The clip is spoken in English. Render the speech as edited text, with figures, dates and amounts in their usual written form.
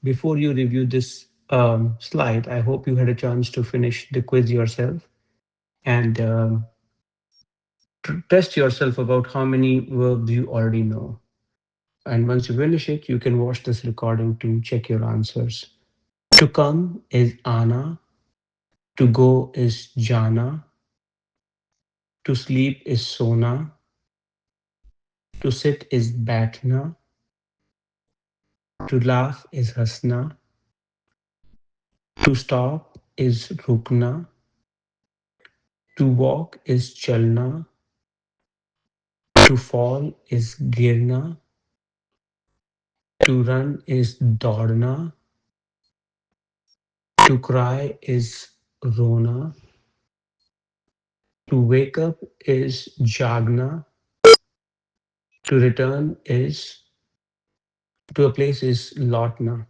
before you review this slide, I hope you had a chance to finish the quiz yourself and test yourself about how many verbs you already know. And once you finish it, you can watch this recording to check your answers. To come is ana, to go is jana, to sleep is sona, to sit is baithna, to laugh is hasna, to stop is rukna, to walk is chalna, to fall is girna, to run is daudna, to cry is rona, to wake up is jagna, to return is to a place is lautna.